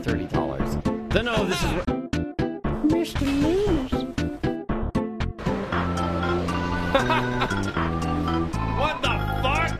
$30. Then no, this is Mr. Loomis. what the fuck?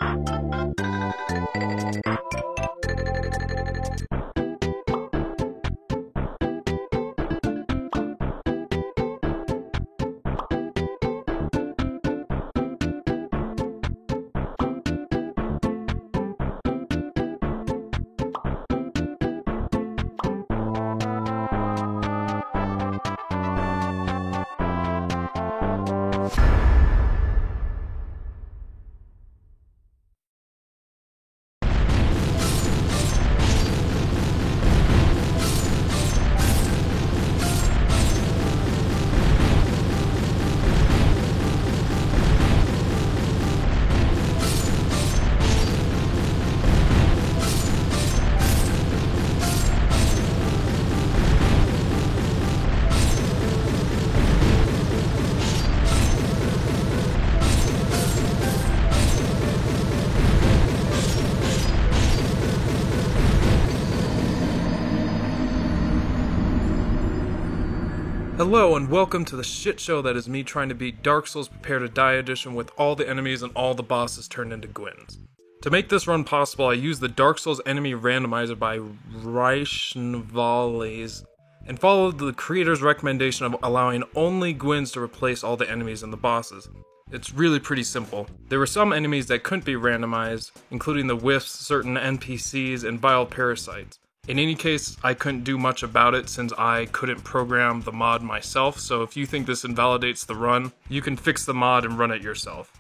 Hello and welcome to the shit show that is me trying to beat Dark Souls Prepare to Die edition with all the enemies and all the bosses turned into Gwens. To make this run possible, I used the Dark Souls enemy randomizer by Reichenvalles and followed the creator's recommendation of allowing only Gwens to replace all the enemies and the bosses. It's really pretty simple. There were some enemies that couldn't be randomized, including the whiffs, certain NPCs, and vile parasites. In any case, I couldn't do much about it since I couldn't program the mod myself, so if you think this invalidates the run, you can fix the mod and run it yourself.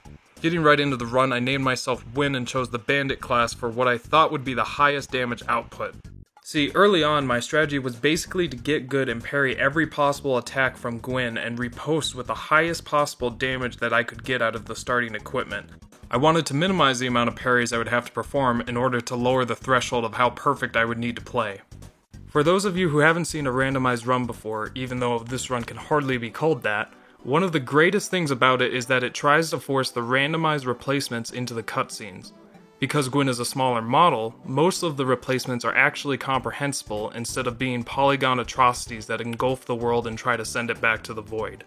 Getting right into the run, I named myself Gwyn and chose the Bandit class for what I thought would be the highest damage output. See, early on, my strategy was basically to get good and parry every possible attack from Gwyn and riposte with the highest possible damage that I could get out of the starting equipment. I wanted to minimize the amount of parries I would have to perform in order to lower the threshold of how perfect I would need to play. For those of you who haven't seen a randomized run before, even though this run can hardly be called that, one of the greatest things about it is that it tries to force the randomized replacements into the cutscenes. Because Gwyn is a smaller model, most of the replacements are actually comprehensible instead of being polygon atrocities that engulf the world and try to send it back to the void.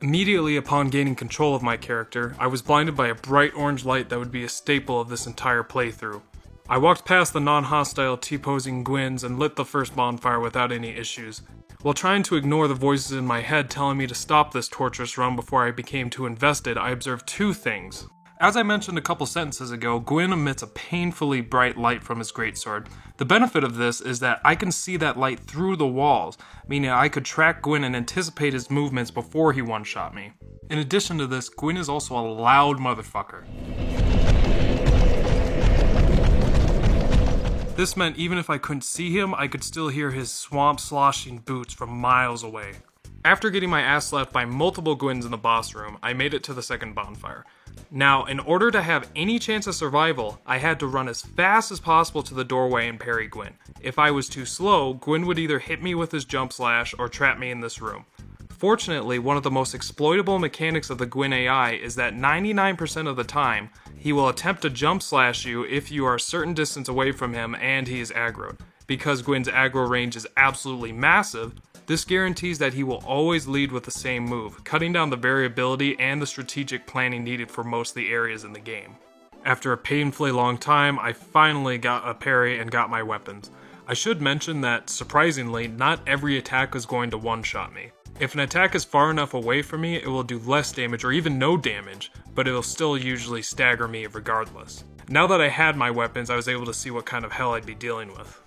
Immediately upon gaining control of my character, I was blinded by a bright orange light that would be a staple of this entire playthrough. I walked past the non-hostile T-posing Gwens and lit the first bonfire without any issues. While trying to ignore the voices in my head telling me to stop this torturous run before I became too invested, I observed two things. As I mentioned a couple sentences ago, Gwyn emits a painfully bright light from his greatsword. The benefit of this is that I can see that light through the walls, meaning I could track Gwyn and anticipate his movements before he one-shot me. In addition to this, Gwyn is also a loud motherfucker. This meant even if I couldn't see him, I could still hear his swamp-sloshing boots from miles away. After getting my ass slapped by multiple Gwens in the boss room, I made it to the second bonfire. Now, in order to have any chance of survival, I had to run as fast as possible to the doorway and parry Gwyn. If I was too slow, Gwyn would either hit me with his jump slash or trap me in this room. Fortunately, one of the most exploitable mechanics of the Gwyn AI is that 99% of the time, he will attempt to jump slash you if you are a certain distance away from him and he is aggroed. Because Gwyn's aggro range is absolutely massive, this guarantees that he will always lead with the same move, cutting down the variability and the strategic planning needed for most of the areas in the game. After a painfully long time, I finally got a parry and got my weapons. I should mention that, surprisingly, not every attack is going to one-shot me. If an attack is far enough away from me, it will do less damage or even no damage, but it will still usually stagger me regardless. Now that I had my weapons, I was able to see what kind of hell I'd be dealing with.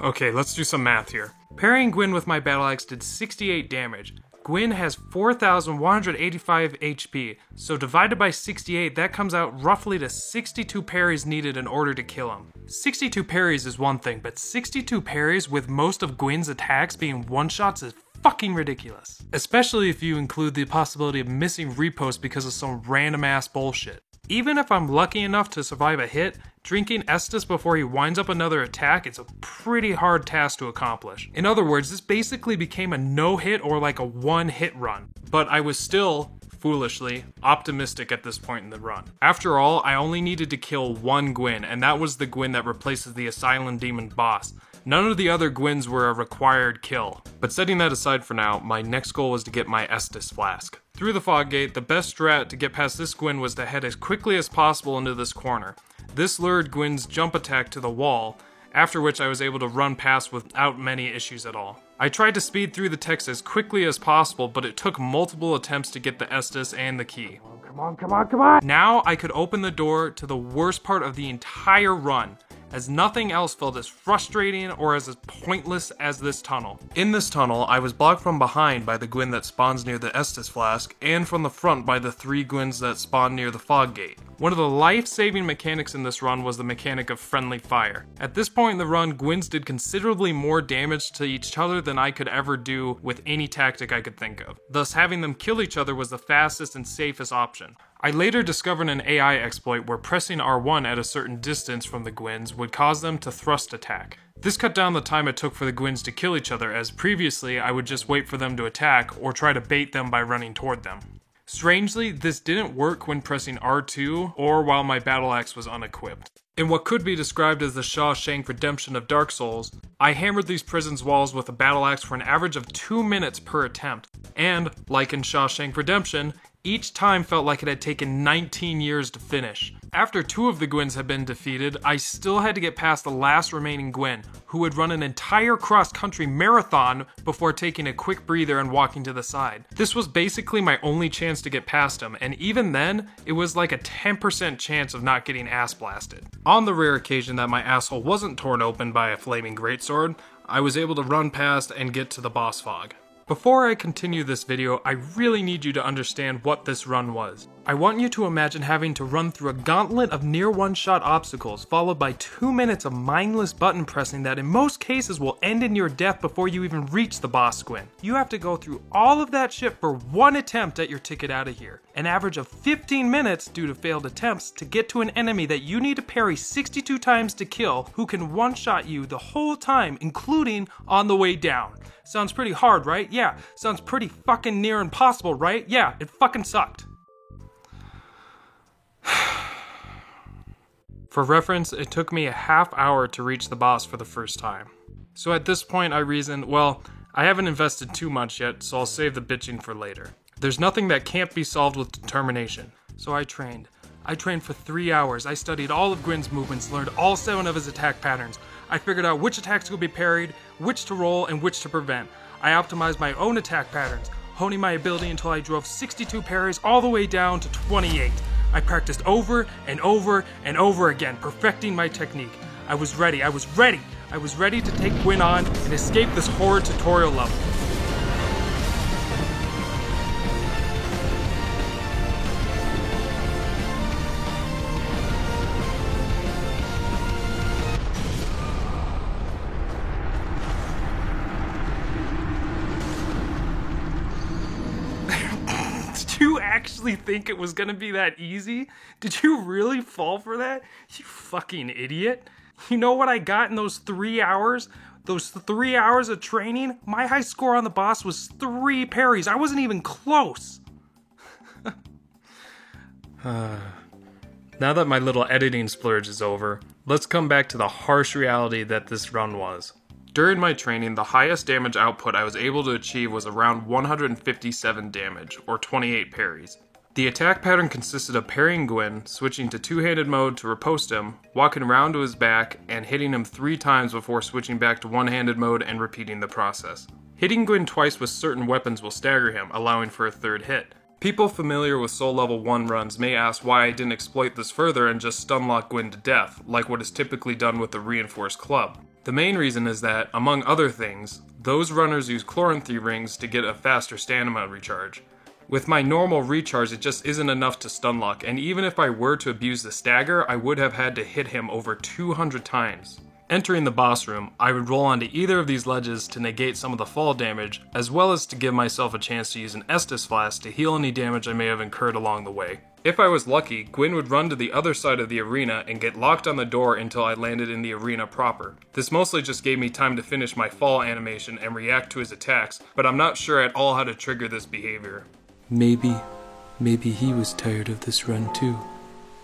Okay, let's do some math here. Parrying Gwyn with my battle axe did 68 damage. Gwyn has 4,185 HP, so divided by 68, that comes out roughly to 62 parries needed in order to kill him. 62 parries is one thing, but 62 parries with most of Gwyn's attacks being one-shots is fucking ridiculous. Especially if you include the possibility of missing riposte because of some random ass bullshit. Even if I'm lucky enough to survive a hit, drinking Estus before he winds up another attack is a pretty hard task to accomplish. In other words, this basically became a no-hit or like a one-hit run. But I was still foolishly, optimistic at this point in the run. After all, I only needed to kill one Gwyn, and that was the Gwyn that replaces the Asylum Demon boss. None of the other Gwyns were a required kill. But setting that aside for now, my next goal was to get my Estus Flask. Through the fog gate, the best strat to get past this Gwyn was to head as quickly as possible into this corner. This lured Gwyn's jump attack to the wall, after which I was able to run past without many issues at all. I tried to speed through the text as quickly as possible, but it took multiple attempts to get the Estus and the key. Come on. Now I could open the door to the worst part of the entire run, as nothing else felt as frustrating or as pointless as this tunnel. In this tunnel, I was blocked from behind by the Gwyn that spawns near the Estus Flask, and from the front by the 3 Gwyns that spawn near the fog gate. One of the life-saving mechanics in this run was the mechanic of friendly fire. At this point in the run, Gwyns did considerably more damage to each other than I could ever do with any tactic I could think of. Thus, having them kill each other was the fastest and safest option. I later discovered an AI exploit where pressing R1 at a certain distance from the Gwyns would cause them to thrust attack. This cut down the time it took for the Gwyns to kill each other, as previously I would just wait for them to attack or try to bait them by running toward them. Strangely, this didn't work when pressing R2 or while my battle axe was unequipped. In what could be described as the Shawshank Redemption of Dark Souls, I hammered these prison's walls with a battle axe for an average of 2 minutes per attempt, and, like in Shawshank Redemption, each time felt like it had taken 19 years to finish. After 2 of the Gwyns had been defeated, I still had to get past the last remaining Gwyn, who would run an entire cross-country marathon before taking a quick breather and walking to the side. This was basically my only chance to get past him, and even then, it was like a 10% chance of not getting ass blasted. On the rare occasion that my asshole wasn't torn open by a flaming greatsword, I was able to run past and get to the boss fog. Before I continue this video, I really need you to understand what this run was. I want you to imagine having to run through a gauntlet of near one-shot obstacles, followed by 2 minutes of mindless button pressing that in most cases will end in your death before you even reach the boss Gwyn. You have to go through all of that shit for one attempt at your ticket out of here. An average of 15 minutes due to failed attempts to get to an enemy that you need to parry 62 times to kill, who can one-shot you the whole time, including on the way down. Sounds pretty hard, right? Yeah. Sounds pretty fucking near impossible, right? Yeah, it fucking sucked. For reference, it took me a half hour to reach the boss for the first time. So at this point I reasoned, well, I haven't invested too much yet, so I'll save the bitching for later. There's nothing that can't be solved with determination. So I trained. I trained for 3 hours. I studied all of Gwyn's movements, learned all 7 of his attack patterns. I figured out which attacks could be parried, which to roll, and which to prevent. I optimized my own attack patterns, honing my ability until I drove 62 parries all the way down to 28. I practiced over and over and over again, perfecting my technique. I was ready to take Gwyn on and escape this horrid tutorial level. Did you actually think it was gonna be that easy? Did you really fall for that? You fucking idiot. You know what I got in those 3 hours? Those 3 hours of training? My high score on the boss was 3 parries. I wasn't even close. Now that my little editing splurge is over, let's come back to the harsh reality that this run was. During my training, the highest damage output I was able to achieve was around 157 damage, or 28 parries. The attack pattern consisted of parrying Gwyn, switching to two-handed mode to riposte him, walking around to his back, and hitting him 3 times before switching back to one-handed mode and repeating the process. Hitting Gwyn twice with certain weapons will stagger him, allowing for a 3rd hit. People familiar with Soul Level 1 runs may ask why I didn't exploit this further and just stunlock Gwyn to death, like what is typically done with the Reinforced Club. The main reason is that, among other things, those runners use Chloranthy rings to get a faster stamina recharge. With my normal recharge, it just isn't enough to stunlock, and even if I were to abuse the stagger, I would have had to hit him over 200 times. Entering the boss room, I would roll onto either of these ledges to negate some of the fall damage, as well as to give myself a chance to use an Estus Flask to heal any damage I may have incurred along the way. If I was lucky, Gwyn would run to the other side of the arena and get locked on the door until I landed in the arena proper. This mostly just gave me time to finish my fall animation and react to his attacks, but I'm not sure at all how to trigger this behavior. Maybe Maybe he was tired of this run too.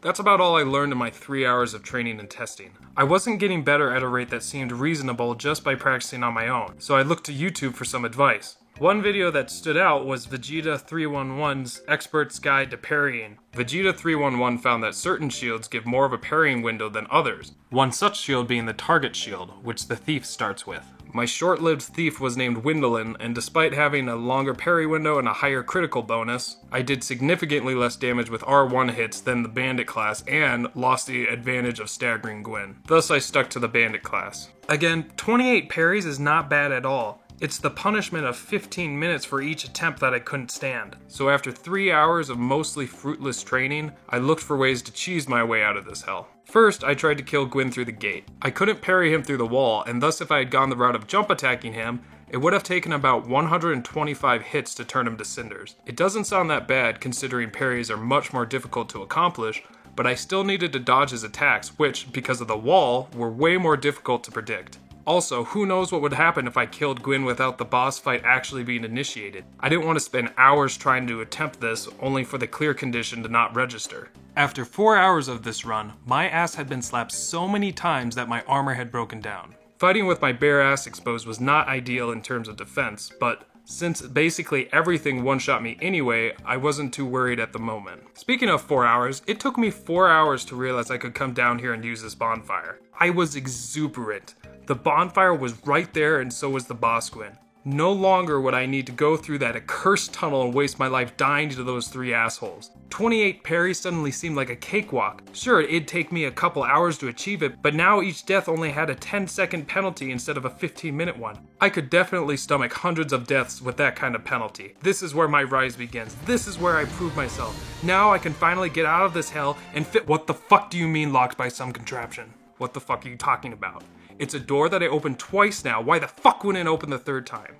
That's about all I learned in my 3 hours of training and testing. I wasn't getting better at a rate that seemed reasonable just by practicing on my own, so I looked to YouTube for some advice. One video that stood out was Vegeta 311's Expert's Guide to Parrying. Vegeta 311 found that certain shields give more of a parrying window than others, one such shield being the target shield, which the thief starts with. My short-lived thief was named Windolin, and despite having a longer parry window and a higher critical bonus, I did significantly less damage with R1 hits than the Bandit class and lost the advantage of staggering Gwyn. Thus I stuck to the Bandit class. Again, 28 parries is not bad at all. It's the punishment of 15 minutes for each attempt that I couldn't stand. So after 3 hours of mostly fruitless training, I looked for ways to cheese my way out of this hell. First, I tried to kill Gwyn through the gate. I couldn't parry him through the wall, and thus if I had gone the route of jump attacking him, it would have taken about 125 hits to turn him to cinders. It doesn't sound that bad considering parries are much more difficult to accomplish, but I still needed to dodge his attacks, which, because of the wall, were way more difficult to predict. Also, who knows what would happen if I killed Gwyn without the boss fight actually being initiated. I didn't want to spend hours trying to attempt this, only for the clear condition to not register. After 4 hours of this run, my ass had been slapped so many times that my armor had broken down. Fighting with my bare ass exposed was not ideal in terms of defense, but since basically everything one-shot me anyway, I wasn't too worried at the moment. Speaking of 4 hours, it took me 4 hours to realize I could come down here and use this bonfire. I was exuberant. The bonfire was right there and so was the boss Gwyn. No longer would I need to go through that accursed tunnel and waste my life dying to those 3 assholes. 28 parries suddenly seemed like a cakewalk. Sure, it'd take me a couple hours to achieve it, but now each death only had a 10-second penalty instead of a 15-minute one. I could definitely stomach hundreds of deaths with that kind of penalty. This is where my rise begins. This is where I prove myself. Now I can finally get out of this hell and fit— What the fuck do you mean locked by some contraption? What the fuck are you talking about? It's a door that I opened twice now. Why the fuck wouldn't it open the third time?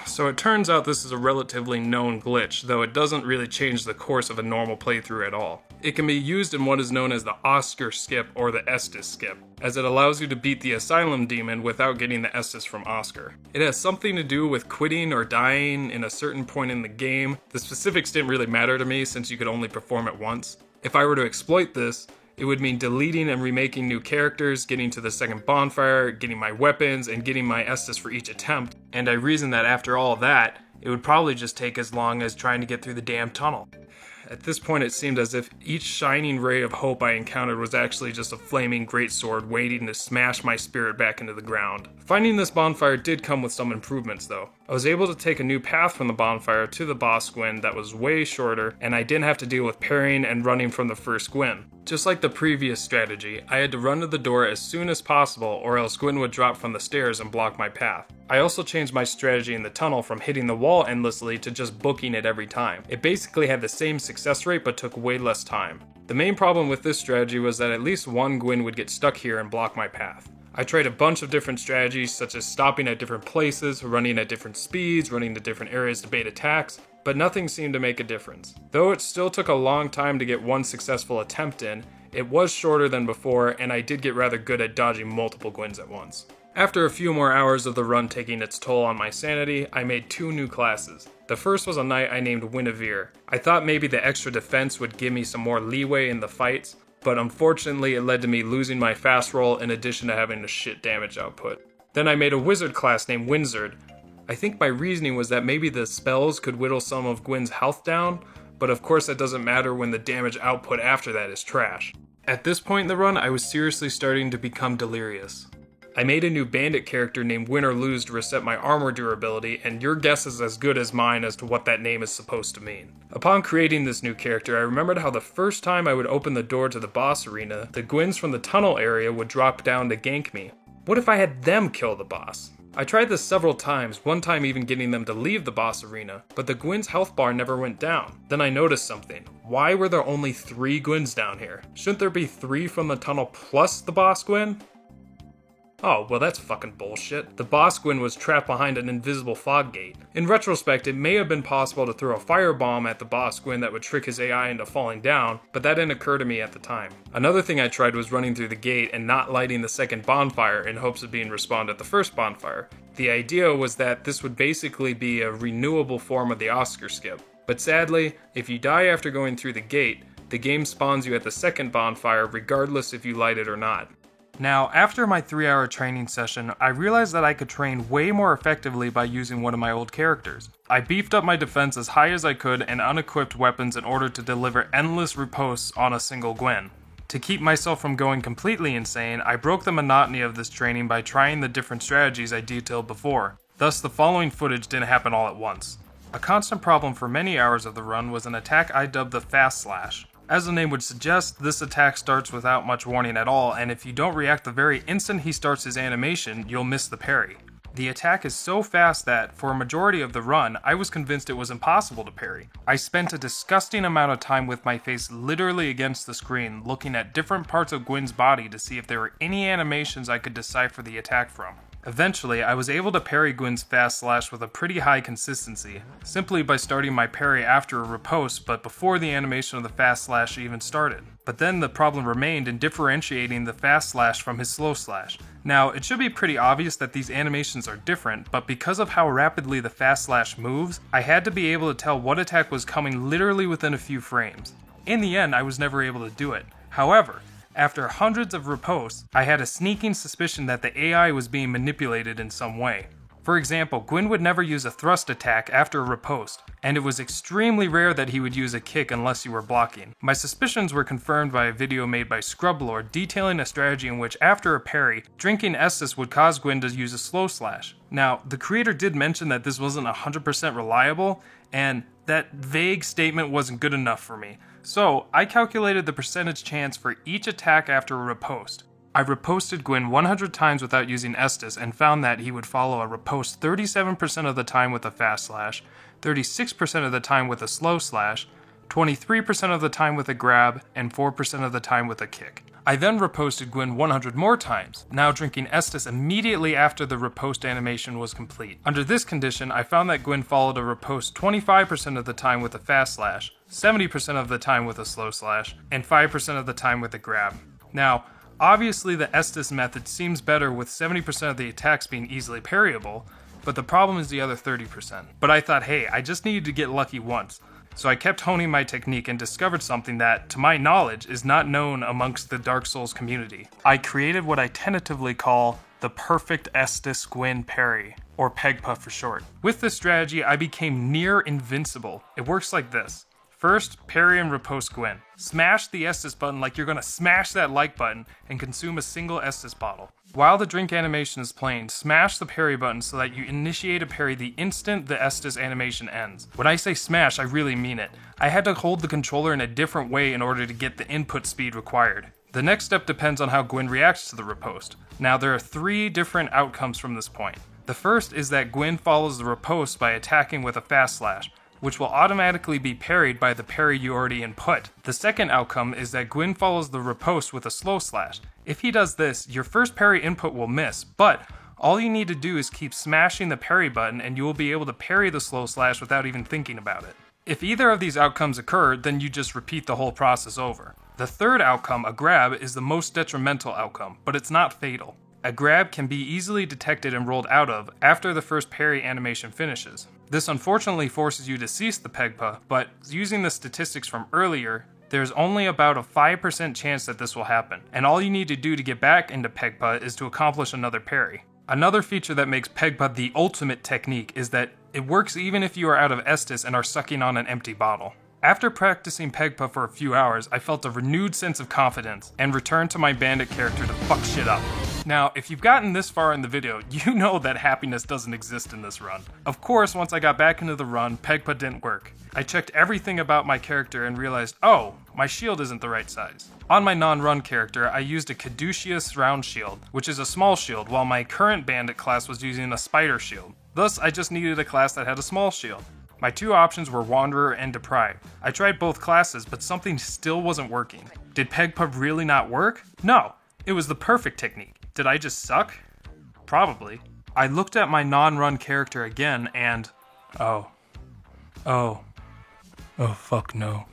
So it turns out this is a relatively known glitch, though it doesn't really change the course of a normal playthrough at all. It can be used in what is known as the Oscar skip or the Estus skip, as it allows you to beat the Asylum Demon without getting the Estus from Oscar. It has something to do with quitting or dying in a certain point in the game. The specifics didn't really matter to me since you could only perform it once. If I were to exploit this, it would mean deleting and remaking new characters, getting to the second bonfire, getting my weapons, and getting my Estus for each attempt. And I reasoned that after all that, it would probably just take as long as trying to get through the damn tunnel. At this point it seemed as if each shining ray of hope I encountered was actually just a flaming greatsword waiting to smash my spirit back into the ground. Finding this bonfire did come with some improvements though. I was able to take a new path from the bonfire to the boss Gwyn that was way shorter, and I didn't have to deal with parrying and running from the first Gwyn. Just like the previous strategy, I had to run to the door as soon as possible or else Gwyn would drop from the stairs and block my path. I also changed my strategy in the tunnel from hitting the wall endlessly to just booking it every time. It basically had the same success rate but took way less time. The main problem with this strategy was that at least one Gwyn would get stuck here and block my path. I tried a bunch of different strategies such as stopping at different places, running at different speeds, running to different areas to bait attacks, but nothing seemed to make a difference. Though it still took a long time to get one successful attempt in, it was shorter than before and I did get rather good at dodging multiple Gwyns at once. After a few more hours of the run taking its toll on my sanity, I made 2 new classes. The first was a knight I named Winevere. I thought maybe the extra defense would give me some more leeway in the fights, but unfortunately it led to me losing my fast roll in addition to having a shit damage output. Then I made a wizard class named Winzard. I think my reasoning was that maybe the spells could whittle some of Gwyn's health down, but of course that doesn't matter when the damage output after that is trash. At this point in the run, I was seriously starting to become delirious. I made a new bandit character named Win or Lose to reset my armor durability, and your guess is as good as mine as to what that name is supposed to mean. Upon creating this new character, I remembered how the first time I would open the door to the boss arena, the Gwyns from the tunnel area would drop down to gank me. What if I had them kill the boss? I tried this several times, one time even getting them to leave the boss arena, but the Gwyn's health bar never went down. Then I noticed something. Why were there only 3 Gwyns down here? Shouldn't there be 3 from the tunnel plus the boss Gwyn? Oh, well that's fucking bullshit. The boss Gwyn was trapped behind an invisible fog gate. In retrospect, it may have been possible to throw a firebomb at the boss Gwyn that would trick his AI into falling down, but that didn't occur to me at the time. Another thing I tried was running through the gate and not lighting the second bonfire in hopes of being respawned at the first bonfire. The idea was that this would basically be a renewable form of the Oscar skip. But sadly, if you die after going through the gate, the game spawns you at the second bonfire regardless if you light it or not. Now, after my 3-hour training session, I realized that I could train way more effectively by using one of my old characters. I beefed up my defense as high as I could and unequipped weapons in order to deliver endless riposts on a single Gwyn. To keep myself from going completely insane, I broke the monotony of this training by trying the different strategies I detailed before. Thus, the following footage didn't happen all at once. A constant problem for many hours of the run was an attack I dubbed the Fast Slash. As the name would suggest, this attack starts without much warning at all, and if you don't react the very instant he starts his animation, you'll miss the parry. The attack is so fast that, for a majority of the run, I was convinced it was impossible to parry. I spent a disgusting amount of time with my face literally against the screen, looking at different parts of Gwyn's body to see if there were any animations I could decipher the attack from. Eventually, I was able to parry Gwyn's Fast Slash with a pretty high consistency, simply by starting my parry after a riposte but before the animation of the Fast Slash even started. But then the problem remained in differentiating the Fast Slash from his Slow Slash. Now, it should be pretty obvious that these animations are different, but because of how rapidly the Fast Slash moves, I had to be able to tell what attack was coming literally within a few frames. In the end, I was never able to do it. However, after hundreds of riposts, I had a sneaking suspicion that the AI was being manipulated in some way. For example, Gwyn would never use a thrust attack after a riposte, and it was extremely rare that he would use a kick unless you were blocking. My suspicions were confirmed by a video made by Scrublord detailing a strategy in which after a parry, drinking Estus would cause Gwyn to use a Slow Slash. Now, the creator did mention that this wasn't 100% reliable, and that vague statement wasn't good enough for me. So, I calculated the percentage chance for each attack after a riposte. I riposted Gwyn 100 times without using Estus and found that he would follow a riposte 37% of the time with a Fast Slash, 36% of the time with a Slow Slash, 23% of the time with a grab, and 4% of the time with a kick. I then riposted Gwyn 100 more times, now drinking Estus immediately after the riposte animation was complete. Under this condition, I found that Gwyn followed a riposte 25% of the time with a Fast Slash, 70% of the time with a Slow Slash, and 5% of the time with a grab. Now, obviously the Estus method seems better with 70% of the attacks being easily parryable, but the problem is the other 30%. But I thought, hey, I just needed to get lucky once. So I kept honing my technique and discovered something that, to my knowledge, is not known amongst the Dark Souls community. I created what I tentatively call the perfect Estus Gwyn parry, or Pegpa for short. With this strategy, I became near invincible. It works like this. First, parry and riposte Gwyn. Smash the Estus button like you're gonna smash that like button and consume a single Estus bottle. While the drink animation is playing, smash the parry button so that you initiate a parry the instant the Estus animation ends. When I say smash, I really mean it. I had to hold the controller in a different way in order to get the input speed required. The next step depends on how Gwyn reacts to the riposte. Now, there are 3 different outcomes from this point. The first is that Gwyn follows the riposte by attacking with a Fast Slash, which will automatically be parried by the parry you already input. The second outcome is that Gwyn follows the riposte with a Slow Slash. If he does this, your first parry input will miss, but all you need to do is keep smashing the parry button and you will be able to parry the Slow Slash without even thinking about it. If either of these outcomes occur, then you just repeat the whole process over. The third outcome, a grab, is the most detrimental outcome, but it's not fatal. A grab can be easily detected and rolled out of after the first parry animation finishes. This unfortunately forces you to cease the Pegpa, but using the statistics from earlier, there's only about a 5% chance that this will happen, and all you need to do to get back into Pegpa is to accomplish another parry. Another feature that makes Pegpa the ultimate technique is that it works even if you are out of Estus and are sucking on an empty bottle. After practicing Pegpa for a few hours, I felt a renewed sense of confidence and returned to my bandit character to fuck shit up. Now, if you've gotten this far in the video, you know that happiness doesn't exist in this run. Of course, once I got back into the run, Pegpa didn't work. I checked everything about my character and realized, oh, my shield isn't the right size. On my non-run character, I used a Caduceus round shield, which is a small shield, while my current bandit class was using a spider shield. Thus, I just needed a class that had a small shield. My 2 options were Wanderer and Deprived. I tried both classes, but something still wasn't working. Did Pegpa really not work? No, it was the perfect technique. Did I just suck? Probably. I looked at my non-run character again and... Oh, fuck no.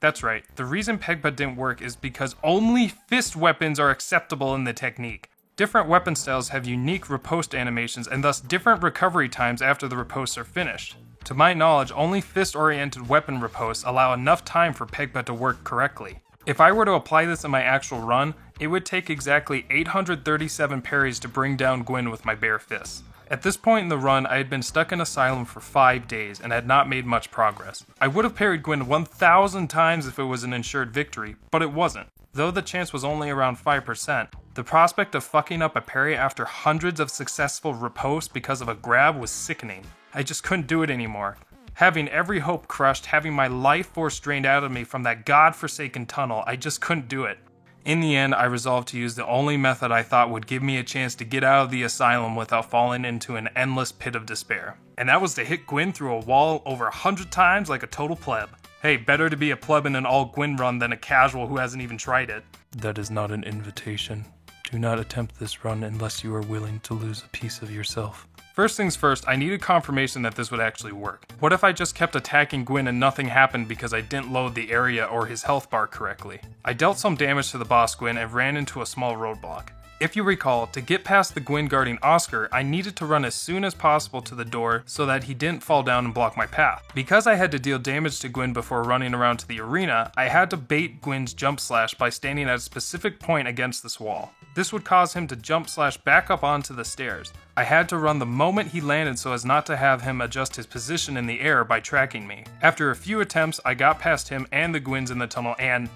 That's right, the reason Pegpa didn't work is because only fist weapons are acceptable in the technique. Different weapon styles have unique riposte animations and thus different recovery times after the ripostes are finished. To my knowledge, only fist-oriented weapon riposts allow enough time for Pegba to work correctly. If I were to apply this in my actual run, it would take exactly 837 parries to bring down Gwyn with my bare fists. At this point in the run, I had been stuck in Asylum for 5 days and had not made much progress. I would have parried Gwyn 1,000 times if it was an ensured victory, but it wasn't. Though the chance was only around 5%, the prospect of fucking up a parry after hundreds of successful riposts because of a grab was sickening. I just couldn't do it anymore. Having every hope crushed, having my life force drained out of me from that godforsaken tunnel, I just couldn't do it. In the end, I resolved to use the only method I thought would give me a chance to get out of the asylum without falling into an endless pit of despair. And that was to hit Gwyn through a wall over 100 times like a total pleb. Hey, better to be a pleb in an all-Gwyn run than a casual who hasn't even tried it. That is not an invitation. Do not attempt this run unless you are willing to lose a piece of yourself. First things first, I needed confirmation that this would actually work. What if I just kept attacking Gwyn and nothing happened because I didn't load the area or his health bar correctly? I dealt some damage to the boss Gwyn and ran into a small roadblock. If you recall, to get past the Gwyn guarding Oscar, I needed to run as soon as possible to the door so that he didn't fall down and block my path. Because I had to deal damage to Gwyn before running around to the arena, I had to bait Gwyn's jump slash by standing at a specific point against this wall. This would cause him to jump slash back up onto the stairs. I had to run the moment he landed so as not to have him adjust his position in the air by tracking me. After a few attempts, I got past him and the Gwyns in the tunnel, and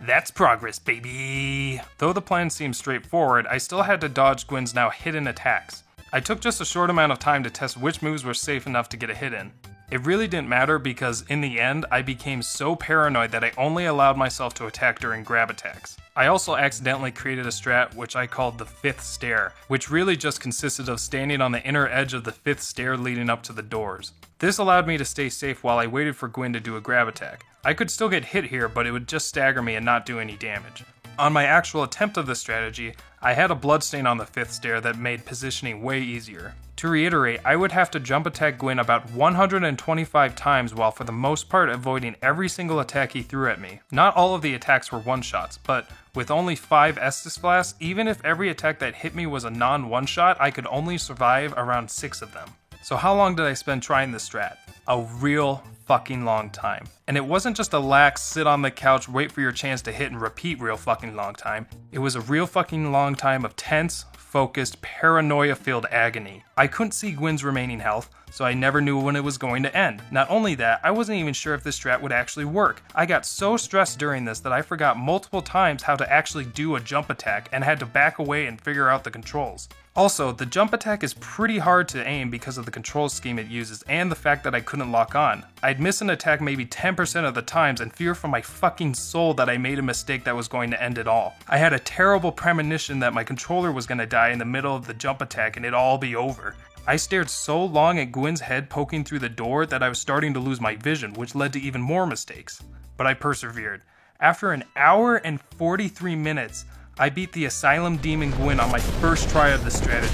that's progress, baby! Though the plan seemed straightforward, I still had to dodge Gwyn's now hidden attacks. I took just a short amount of time to test which moves were safe enough to get a hit in. It really didn't matter because in the end, I became so paranoid that I only allowed myself to attack during grab attacks. I also accidentally created a strat which I called the 5th stair, which really just consisted of standing on the inner edge of the 5th stair leading up to the doors. This allowed me to stay safe while I waited for Gwyn to do a grab attack. I could still get hit here, but it would just stagger me and not do any damage. On my actual attempt of this strategy, I had a bloodstain on the 5th stair that made positioning way easier. To reiterate, I would have to jump attack Gwyn about 125 times while for the most part avoiding every single attack he threw at me. Not all of the attacks were one-shots, but with only 5 Estus Flasks, even if every attack that hit me was a non-one-shot, I could only survive around 6 of them. So how long did I spend trying this strat? A real fucking long time. And it wasn't just a lax, sit on the couch, wait for your chance to hit and repeat real fucking long time. It was a real fucking long time of tense, focused, paranoia-filled agony. I couldn't see Gwyn's remaining health, so I never knew when it was going to end. Not only that, I wasn't even sure if this strat would actually work. I got so stressed during this that I forgot multiple times how to actually do a jump attack and had to back away and figure out the controls. Also, the jump attack is pretty hard to aim because of the control scheme it uses and the fact that I couldn't lock on. I'd miss an attack maybe 10% of the times and fear for my fucking soul that I made a mistake that was going to end it all. I had a terrible premonition that my controller was going to die in the middle of the jump attack and it'd all be over. I stared so long at Gwyn's head poking through the door that I was starting to lose my vision, which led to even more mistakes. But I persevered. After an hour and 43 minutes, I beat the Asylum Demon Gwyn on my first try of the strategy.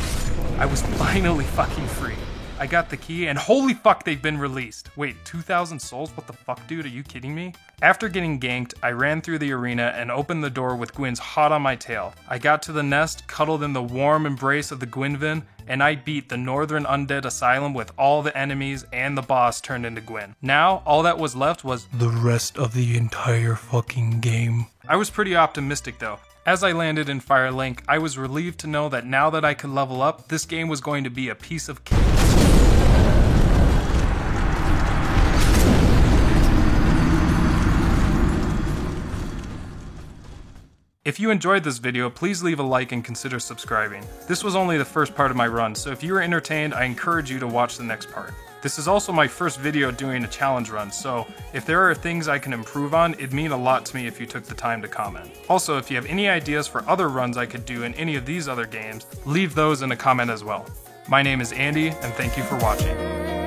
I was finally fucking free. I got the key and holy fuck, they've been released. Wait, 2,000 souls? What the fuck, dude? Are you kidding me? After getting ganked, I ran through the arena and opened the door with Gwyn's hot on my tail. I got to the nest, cuddled in the warm embrace of the Gwynvin, and I beat the Northern Undead Asylum with all the enemies and the boss turned into Gwyn. Now, all that was left was the rest of the entire fucking game. I was pretty optimistic though. As I landed in Firelink, I was relieved to know that now that I could level up, this game was going to be a piece of cake. If you enjoyed this video, please leave a like and consider subscribing. This was only the first part of my run, so if you were entertained, I encourage you to watch the next part. This is also my first video doing a challenge run, so if there are things I can improve on, it'd mean a lot to me if you took the time to comment. Also, if you have any ideas for other runs I could do in any of these other games, leave those in a comment as well. My name is Andy, and thank you for watching.